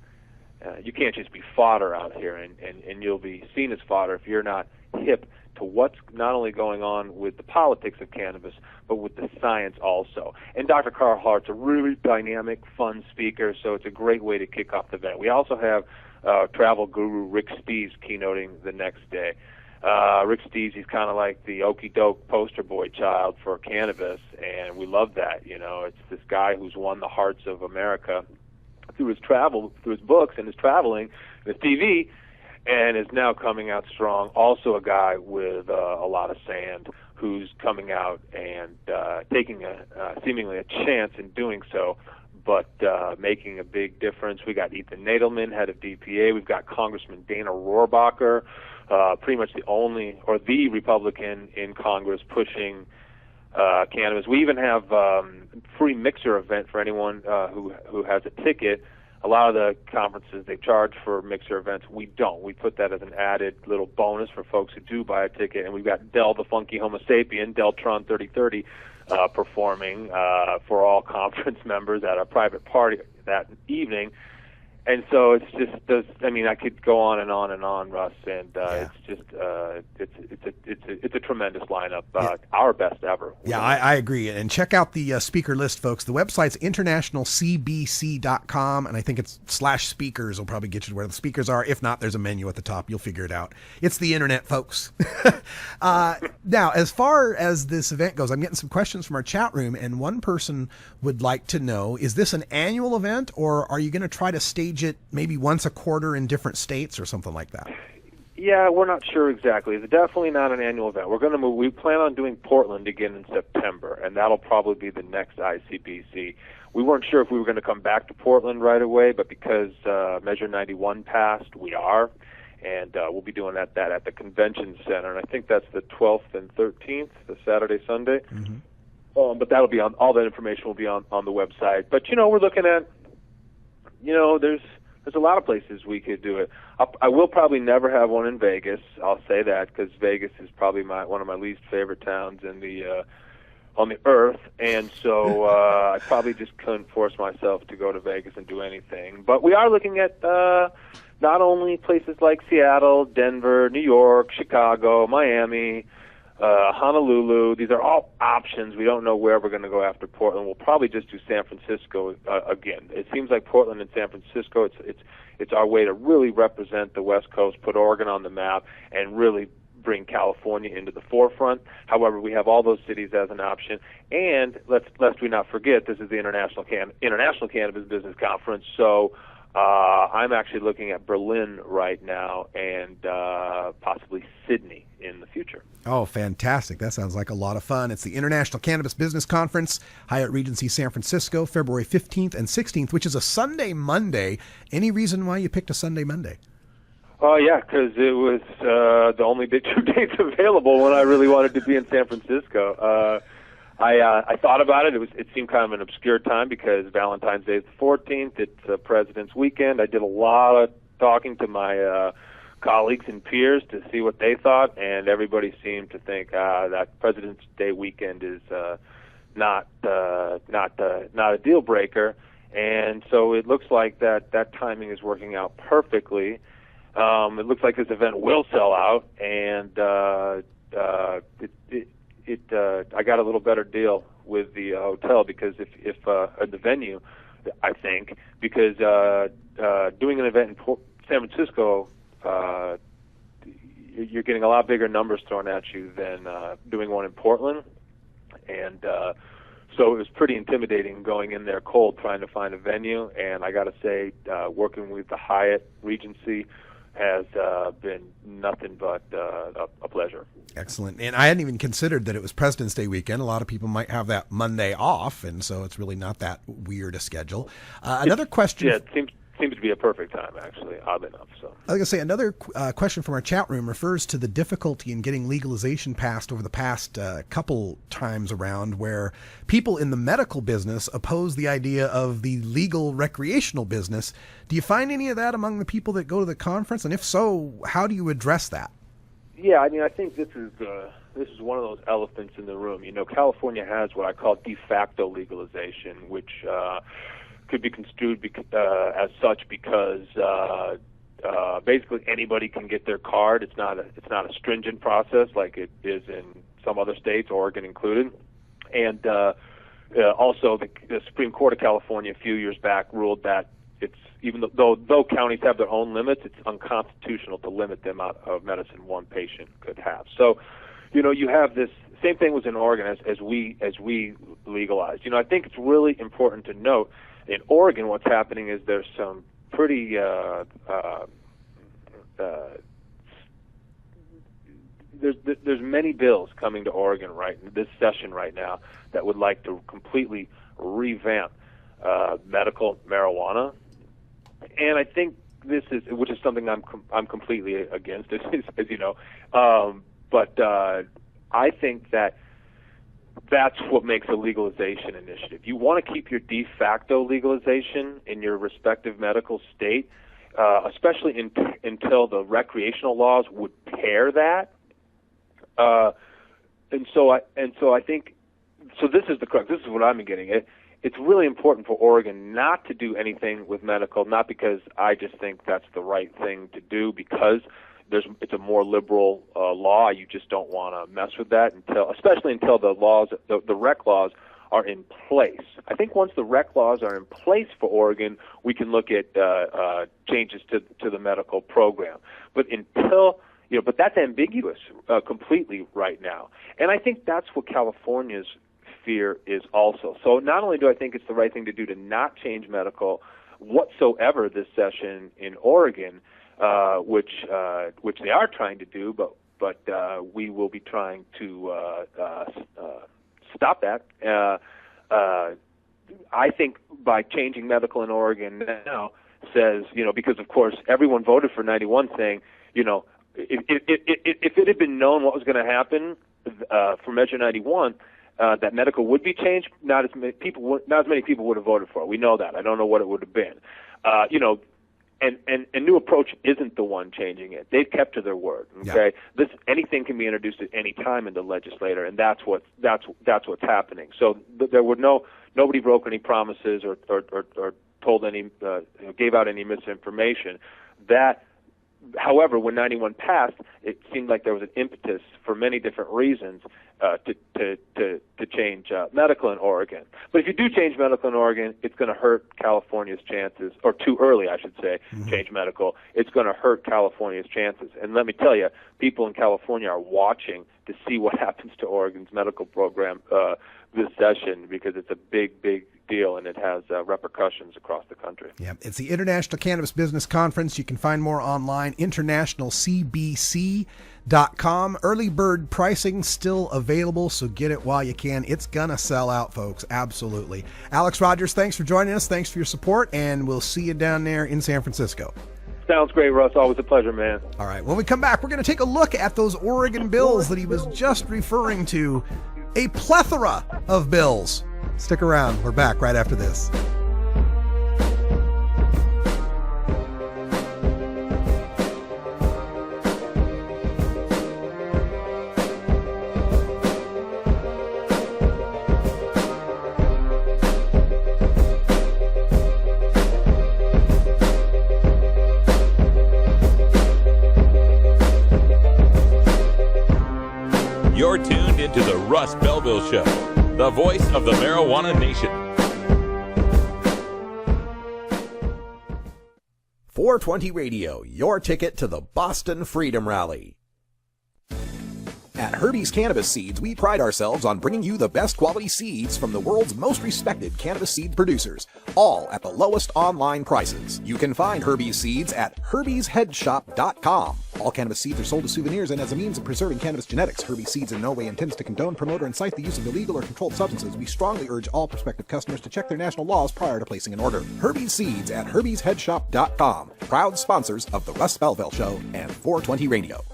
you can't just be fodder out here, and you'll be seen as fodder if you're not hip to what's not only going on with the politics of cannabis, but with the science also. And Dr. Carl Hart's a really dynamic, fun speaker, so it's a great way to kick off the event. We also have travel guru Rick Steves keynoting the next day. Rick Steves, he's kind of like the okey-doke poster boy child for cannabis, and we love that. You know, it's this guy who's won the hearts of America through his travel, through his books and his traveling, and his TV, and is now coming out strong. Also a guy with a lot of sand who's coming out and taking seemingly a chance in doing so, but making a big difference. We got Ethan Nadelman, head of DPA. We've got Congressman Dana Rohrabacher, pretty much the Republican in Congress pushing cannabis. We even have free mixer event for anyone who has a ticket. A lot of the conferences, they charge for mixer events. We don't. We put that as an added little bonus for folks who do buy a ticket. And we've got Del the Funky Homo Sapien, Deltron 3030, performing for all conference members at a private party that evening. And so it's just, I could go on and on and on, Russ, and it's just, it's a tremendous lineup, our best ever. Yeah, I agree. And check out the speaker list, folks. The website's internationalcbc.com, and I think it's /speakers will probably get you to where the speakers are. If not, there's a menu at the top. You'll figure it out. It's the internet, folks. Now, as far as this event goes, I'm getting some questions from our chat room, and one person would like to know, is this an annual event, or are you going to try to stage it maybe once a quarter in different states or something like that? Yeah, we're not sure exactly. It's definitely not an annual event. We're going to move. We plan on doing Portland again in September, and that'll probably be the next ICBC. We weren't sure if we were going to come back to Portland right away, but because Measure 91 passed, we are, and we'll be doing that at the Convention Center, and I think that's the 12th and 13th, the Saturday, Sunday. Mm-hmm. But that'll be on. All that information will be on the website. But we're looking at. There's a lot of places we could do it. I will probably never have one in Vegas. I'll say that because Vegas is probably one of my least favorite towns in the on the earth, and so I probably just couldn't force myself to go to Vegas and do anything. But we are looking at not only places like Seattle, Denver, New York, Chicago, Miami, Honolulu. These are all options. We don't know where we're going to go after Portland. We'll probably just do San Francisco again. It seems like Portland and San Francisco, it's our way to really represent the West Coast, put Oregon on the map, and really bring California into the forefront. However, we have all those cities as an option. And lest we not forget, this is the International Cannabis Business Conference, so I'm actually looking at Berlin right now and possibly Sydney in the future. Oh, fantastic. That sounds like a lot of fun. It's the International Cannabis Business Conference, Hyatt Regency San Francisco, February 15th and 16th, which is a Sunday Monday. Any reason why you picked a Sunday Monday? Oh, yeah, because it was the only 2 dates available when I really wanted to be in San Francisco. I thought about it. It seemed kind of an obscure time because Valentine's Day is the 14th. It's President's Weekend. I did a lot of talking to my colleagues and peers to see what they thought, and everybody seemed to think that President's Day weekend is not a deal breaker. And so it looks like that timing is working out perfectly. It looks like this event will sell out, and I got a little better deal with the hotel because if the venue, I think, because doing an event in San Francisco, you're getting a lot bigger numbers thrown at you than doing one in Portland, and so it was pretty intimidating going in there cold trying to find a venue. And I got to say, working with the Hyatt Regency has been nothing but a pleasure. Excellent. And I hadn't even considered that it was President's Day weekend. A lot of people might have that Monday off, and so it's really not that weird a schedule. Another question. Yeah, it seems to be a perfect time, actually, oddly enough. So I was going to say, another question from our chat room refers to the difficulty in getting legalization passed over the past couple times around, where people in the medical business oppose the idea of the legal recreational business. Do you find any of that among the people that go to the conference? And if so, how do you address that? Yeah, I mean, I think this is one of those elephants in the room. You know, California has what I call de facto legalization, which could be construed as such because basically anybody can get their card. It's not a stringent process like it is in some other states, Oregon included. And also the Supreme Court of California a few years back ruled that it's even though counties have their own limits, it's unconstitutional to limit the amount of medicine one patient could have. So, you know, you have this same thing was in Oregon as we legalized. You know, I think it's really important to note in Oregon what's happening is there's some pretty there's many bills coming to Oregon this session right now that would like to completely revamp medical marijuana. And I think which is something I'm completely against, as you know. But I think that's what makes a legalization initiative. You want to keep your de facto legalization in your respective medical state, especially until the recreational laws would pair that. And so I think this is the crux. This is what I'm getting at. It's really important for Oregon not to do anything with medical, not because I just think that's the right thing to do, because it's a more liberal law. You just don't want to mess with that especially until the rec laws are in place. I think once the rec laws are in place for Oregon, we can look at changes to the medical program. But but that's ambiguous completely right now. And I think that's what California's fear is also. So not only do I think it's the right thing to do to not change medical whatsoever this session in Oregon, which they are trying to do, but we will be trying to stop that. I think by changing medical in Oregon now says, you know, because of course everyone voted for 91 saying, you know, if it had been known what was going to happen for Measure 91, that medical would be changed, not as many people would have voted for it. We know that. I don't know what it would have been. You know, and New Approach isn't the one changing it. They've kept to their word. Okay, yeah. Anything can be introduced at any time in the legislature, and that's what's happening. So there were nobody broke any promises or told any gave out any misinformation. However, when 91 passed, it seemed like there was an impetus for many different reasons to change medical in Oregon. But if you do change medical in Oregon, it's going to hurt California's chances, or too early, I should say, change medical. It's going to hurt California's chances. And let me tell you, people in California are watching to see what happens to Oregon's medical program this session, because it's a big deal, and it has repercussions across the country. Yeah, it's the International Cannabis Business Conference. You can find more online, internationalcbc.com. Early bird pricing still available, so get it while you can. It's gonna sell out, folks. Absolutely. Alex Rogers, thanks for joining us. Thanks for your support, and we'll see you down there in San Francisco. Sounds great, Russ. Always a pleasure, man. All right, when we come back, we're going to take a look at those Oregon bills that he was just referring to. A plethora of bills. Stick around. We're back right after this. You're tuned into the Russ Belville Show, the voice of the marijuana nation. 420 Radio, your ticket to the Boston Freedom Rally. At Herbie's Cannabis Seeds, we pride ourselves on bringing you the best quality seeds from the world's most respected cannabis seed producers, all at the lowest online prices. You can find Herbie's seeds at herbiesheadshop.com. All cannabis seeds are sold as souvenirs and as a means of preserving cannabis genetics. Herbie's Seeds in no way intends to condone, promote, or incite the use of illegal or controlled substances. We strongly urge all prospective customers to check their national laws prior to placing an order. Herbie's Seeds at herbiesheadshop.com. Proud sponsors of the Russ Belville Show and 420 Radio.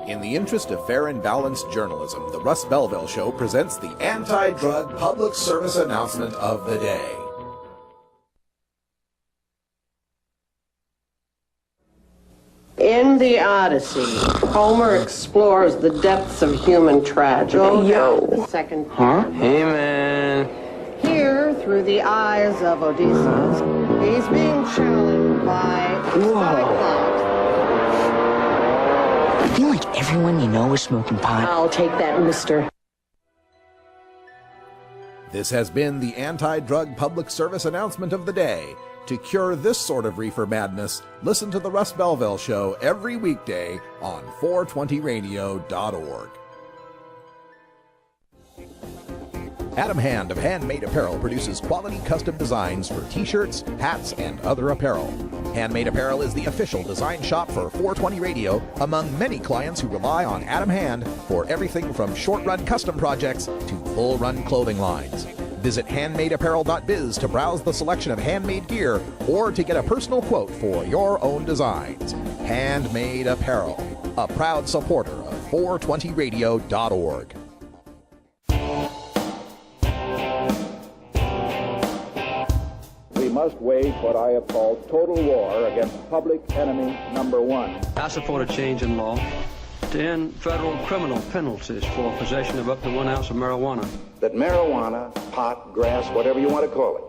In the interest of fair and balanced journalism, the Russ Belville Show presents the anti-drug public service announcement of the day. In the Odyssey, Homer explores the depths of human tragedy. Second. Huh? Hey, man. Here, through the eyes of Odysseus, he's being challenged by exotic lives. I feel like everyone you know is smoking pot. I'll take that, mister. This has been the anti-drug public service announcement of the day. To cure this sort of reefer madness, listen to the Russ Belville Show every weekday on 420radio.org. Adam Hand of Handmade Apparel produces quality custom designs for t-shirts, hats, and other apparel. Handmade Apparel is the official design shop for 420 Radio among many clients who rely on Adam Hand for everything from short-run custom projects to full-run clothing lines. Visit handmadeapparel.biz to browse the selection of handmade gear or to get a personal quote for your own designs. Handmade Apparel, a proud supporter of 420radio.org. We must wage what I have called total war against public enemy number one. I support a change in law to end federal criminal penalties for possession of up to 1 ounce of marijuana. That marijuana, pot, grass, whatever you want to call it,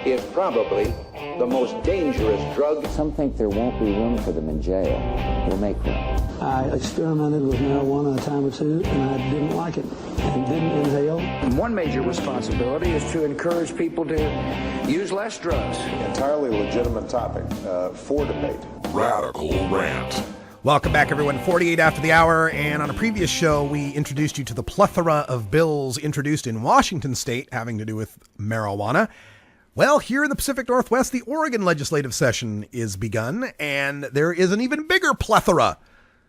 is probably the most dangerous drug. Some think there won't be room for them in jail. We'll make room. I experimented with marijuana a time or two, and I didn't like it and didn't inhale. And one major responsibility is to encourage people to use less drugs. Entirely legitimate topic for debate. Radical Rant. Welcome back, everyone. 48 after the hour, and on a previous show, we introduced you to the plethora of bills introduced in Washington state having to do with marijuana. Well, here in the Pacific Northwest, the Oregon legislative session is begun, and there is an even bigger plethora.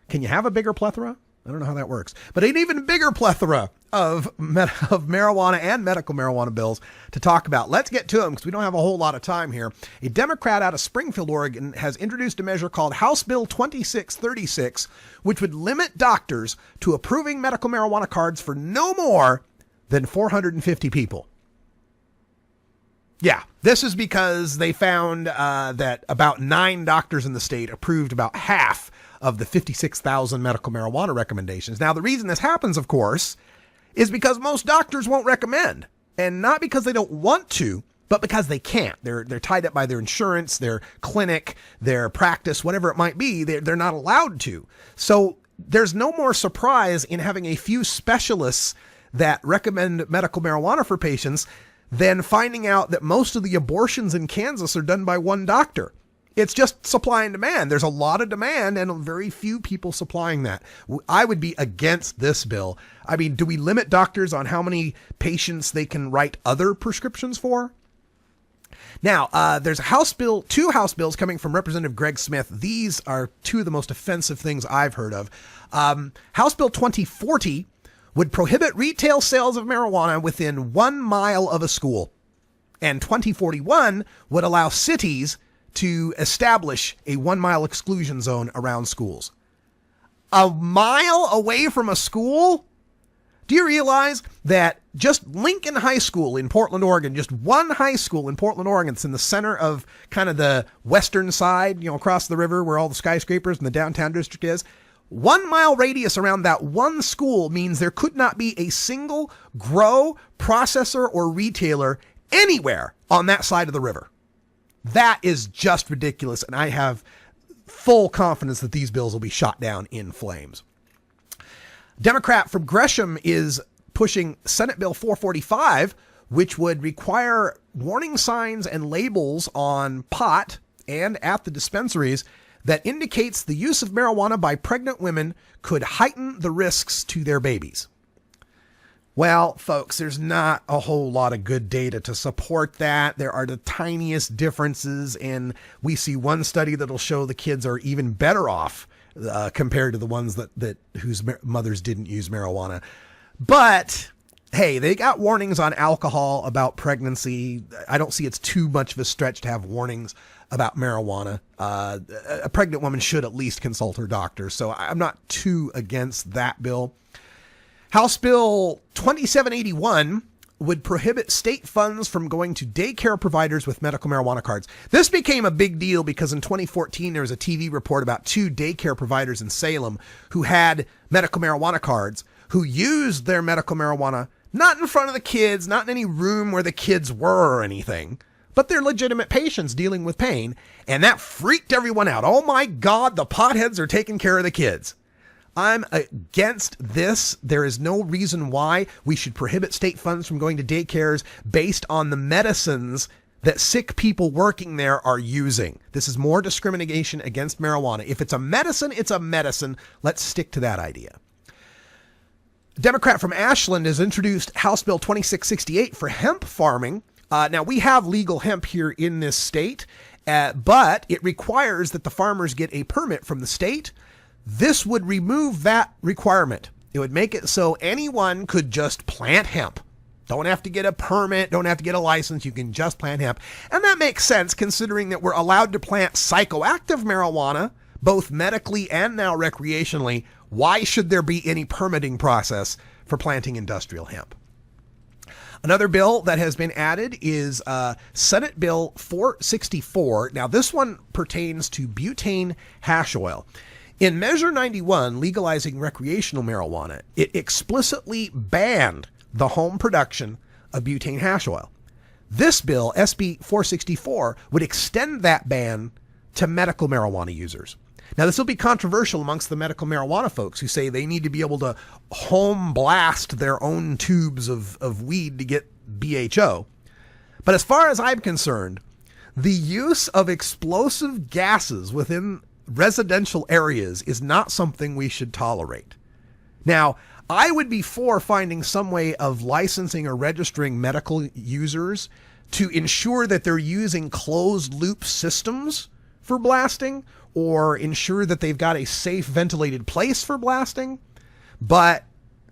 Can you have a bigger plethora? I don't know how that works. But an even bigger plethora of marijuana and medical marijuana bills to talk about. Let's get to them because we don't have a whole lot of time here. A Democrat out of Springfield, Oregon, has introduced a measure called House Bill 2636, which would limit doctors to approving medical marijuana cards for no more than 450 people. Yeah, this is because they found that about 9 doctors in the state approved about half of the 56,000 medical marijuana recommendations. Now, the reason this happens, of course, is because most doctors won't recommend. And not because they don't want to, but because they can't. They're tied up by their insurance, their clinic, their practice, whatever it might be. They're not allowed to. So there's no more surprise in having a few specialists that recommend medical marijuana for patients than finding out that most of the abortions in Kansas are done by one doctor. It's just supply and demand. There's a lot of demand and very few people supplying that. I would be against this bill. I mean, do we limit doctors on how many patients they can write other prescriptions for? Now, there's two House bills coming from Representative Greg Smith. These are two of the most offensive things I've heard of. House Bill 2040 would prohibit retail sales of marijuana within 1 mile of a school. And 2041 would allow cities to establish a 1 mile exclusion zone around schools. A mile away from a school? Do you realize that just Lincoln High School in Portland, Oregon, just one high school in Portland, Oregon, it's in the center of kind of the western side, across the river where all the skyscrapers and the downtown district is. 1 mile radius around that one school means there could not be a single grow, processor, or retailer anywhere on that side of the river. That is just ridiculous, and I have full confidence that these bills will be shot down in flames. Democrat from Gresham is pushing Senate Bill 445, which would require warning signs and labels on pot and at the dispensaries that indicates the use of marijuana by pregnant women could heighten the risks to their babies. Well, folks, there's not a whole lot of good data to support that. There are the tiniest differences, and we see one study that'll show the kids are even better off compared to the ones that whose mothers didn't use marijuana. But hey, they got warnings on alcohol about pregnancy. I don't see it's too much of a stretch to have warnings about marijuana. A pregnant woman should at least consult her doctor, so I'm not too against that bill. House Bill 2781 would prohibit state funds from going to daycare providers with medical marijuana cards. This became a big deal because in 2014, there was a TV report about 2 daycare providers in Salem who had medical marijuana cards, who used their medical marijuana not in front of the kids, not in any room where the kids were or anything, but they're legitimate patients dealing with pain. And that freaked everyone out. Oh my God, the potheads are taking care of the kids. I'm against this. There is no reason why we should prohibit state funds from going to daycares based on the medicines that sick people working there are using. This is more discrimination against marijuana. If it's a medicine, it's a medicine. Let's stick to that idea. A Democrat from Ashland has introduced House Bill 2668 for hemp farming. Now, we have legal hemp here in this state, but it requires that the farmers get a permit from the state. This would remove that requirement. It would make it so anyone could just plant hemp. Don't have to get a permit, don't have to get a license, you can just plant hemp. And that makes sense considering that we're allowed to plant psychoactive marijuana, both medically and now recreationally. Why should there be any permitting process for planting industrial hemp? Another bill that has been added is Senate Bill 464. Now, this one pertains to butane hash oil. In Measure 91, legalizing recreational marijuana, it explicitly banned the home production of butane hash oil. This bill, SB 464, would extend that ban to medical marijuana users. Now, this will be controversial amongst the medical marijuana folks who say they need to be able to home blast their own tubes of weed to get BHO. But as far as I'm concerned, the use of explosive gases within residential areas is not something we should tolerate. Now, I would be for finding some way of licensing or registering medical users to ensure that they're using closed loop systems for blasting or ensure that they've got a safe ventilated place for blasting. But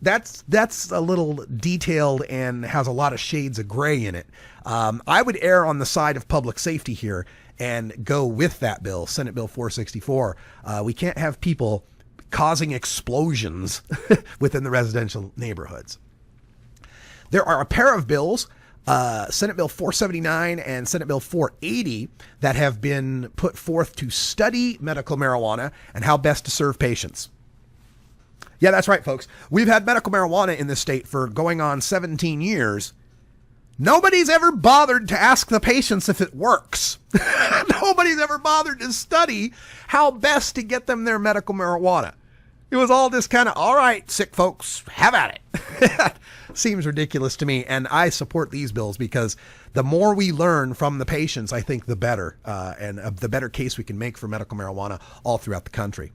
that's a little detailed and has a lot of shades of gray in it. I would err on the side of public safety here and go with that bill, Senate Bill 464. We can't have people causing explosions within the residential neighborhoods. There are a pair of bills, Senate Bill 479 and Senate Bill 480, that have been put forth to study medical marijuana and how best to serve patients. Yeah, that's right, folks. We've had medical marijuana in this state for going on 17 years. Nobody's ever bothered to ask the patients if it works. Nobody's ever bothered to study how best to get them their medical marijuana. It was all this kind of, all right, sick folks, have at it. Seems ridiculous to me. And I support these bills because the more we learn from the patients, I think the better, and the better case we can make for medical marijuana all throughout the country.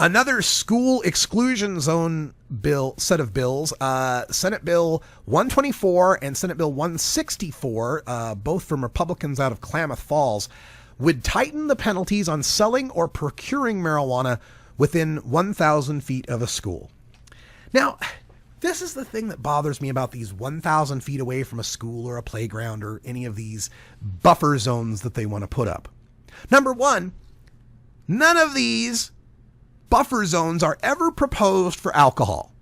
Another school exclusion zone set of bills, Senate Bill 124 and Senate Bill 164, both from Republicans out of Klamath Falls, would tighten the penalties on selling or procuring marijuana within 1,000 feet of a school. Now, this is the thing that bothers me about these 1,000 feet away from a school or a playground or any of these buffer zones that they want to put up. Number one, none of these buffer zones are ever proposed for alcohol.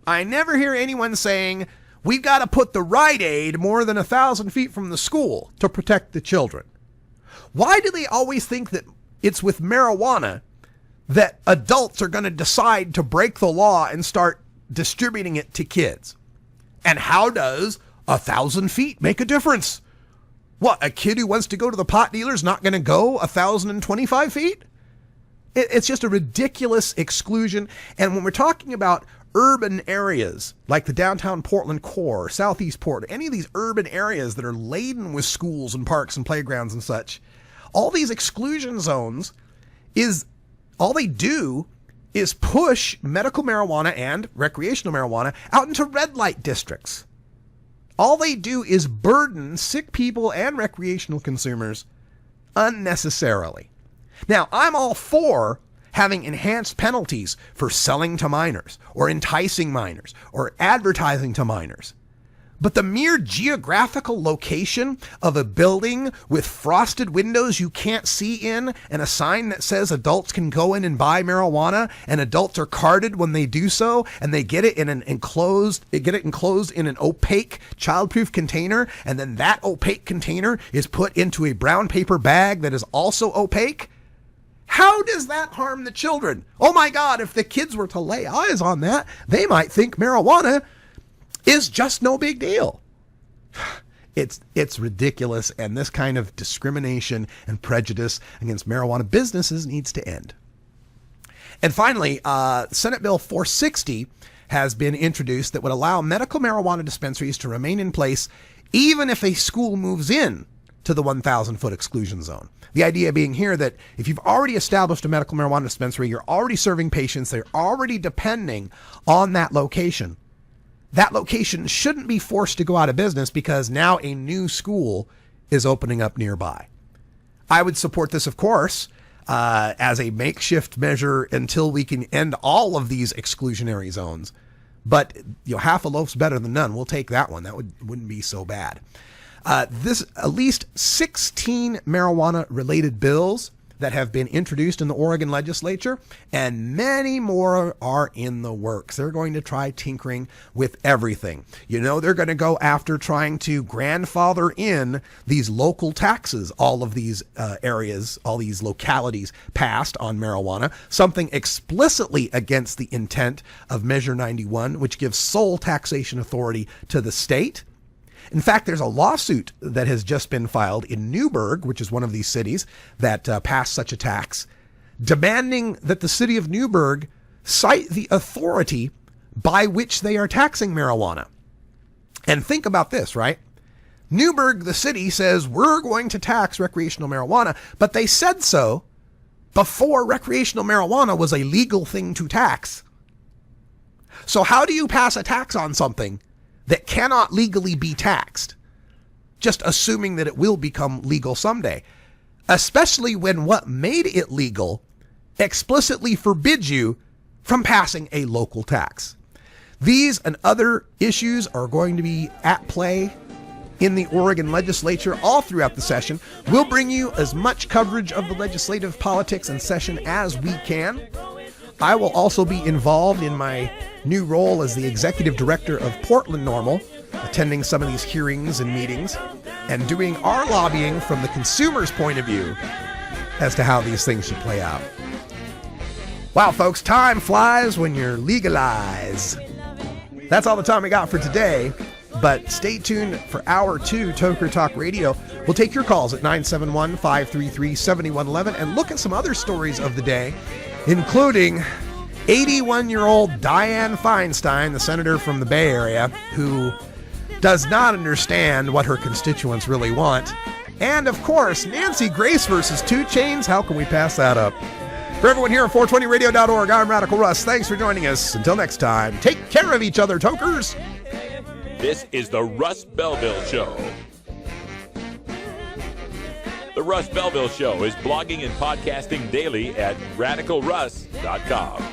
I never hear anyone saying, we've got to put the Rite Aid more than 1,000 feet from the school to protect the children. Why do they always think that it's with marijuana that adults are going to decide to break the law and start distributing it to kids? And how does 1,000 feet make a difference? What, a kid who wants to go to the pot dealer is not going to go 1,025 feet? It's just a ridiculous exclusion. And when we're talking about urban areas like the downtown Portland core, Southeast Portland, any of these urban areas that are laden with schools and parks and playgrounds and such, all these exclusion zones all they do is push medical marijuana and recreational marijuana out into red light districts. All they do is burden sick people and recreational consumers unnecessarily. Now, I'm all for having enhanced penalties for selling to minors or enticing minors or advertising to minors. But the mere geographical location of a building with frosted windows you can't see in and a sign that says adults can go in and buy marijuana and adults are carded when they do so and they get it in an enclosed in an opaque childproof container, and then that opaque container is put into a brown paper bag that is also opaque. How does that harm the children? Oh my God, if the kids were to lay eyes on that, they might think marijuana is just no big deal. It's ridiculous, and this kind of discrimination and prejudice against marijuana businesses needs to end. And finally, Senate Bill 460 has been introduced that would allow medical marijuana dispensaries to remain in place even if a school moves in to the 1,000-foot exclusion zone. The idea being here that if you've already established a medical marijuana dispensary, you're already serving patients, they're already depending on that location. That location shouldn't be forced to go out of business because now a new school is opening up nearby. I would support this, of course, as a makeshift measure until we can end all of these exclusionary zones. But half a loaf's better than none. We'll take that one. That wouldn't be so bad. This at least 16 marijuana-related bills that have been introduced in the Oregon Legislature, and many more are in the works. They're going to try tinkering with everything. They're going to go after trying to grandfather in these local taxes, all of these areas, all these localities passed on marijuana, something explicitly against the intent of Measure 91, which gives sole taxation authority to the state. In fact, there's a lawsuit that has just been filed in Newburgh, which is one of these cities that passed such a tax, demanding that the city of Newburgh cite the authority by which they are taxing marijuana. And think about this, right? Newburgh, the city, says we're going to tax recreational marijuana, but they said so before recreational marijuana was a legal thing to tax. So how do you pass a tax on something that cannot legally be taxed, just assuming that it will become legal someday, especially when what made it legal explicitly forbids you from passing a local tax? These and other issues are going to be at play in the Oregon Legislature all throughout the session. We'll bring you as much coverage of the legislative politics and session as we can. I will also be involved in my new role as the executive director of Portland NORML, attending some of these hearings and meetings and doing our lobbying from the consumer's point of view as to how these things should play out. Wow, folks, time flies when you're legalized. That's all the time we got for today, but stay tuned for Hour 2 Toker Talk Radio. We'll take your calls at 971-533-7111 and look at some other stories of the day including 81-year-old Dianne Feinstein, the senator from the Bay Area, who does not understand what her constituents really want. And, of course, Nancy Grace versus 2 Chainz. How can we pass that up? For everyone here at 420radio.org, I'm Radical Russ. Thanks for joining us. Until next time, take care of each other, tokers. This is the Russ Belville Show. The Russ Belville Show is blogging and podcasting daily at radicalruss.com.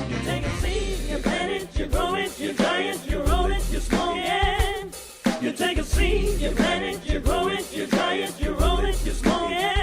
You take a seed, you plant it, you grow it, you dry it, you roll it, you smoke it. You take a seed, you plant it, you grow it, you dry it, you roll it, you smoke it.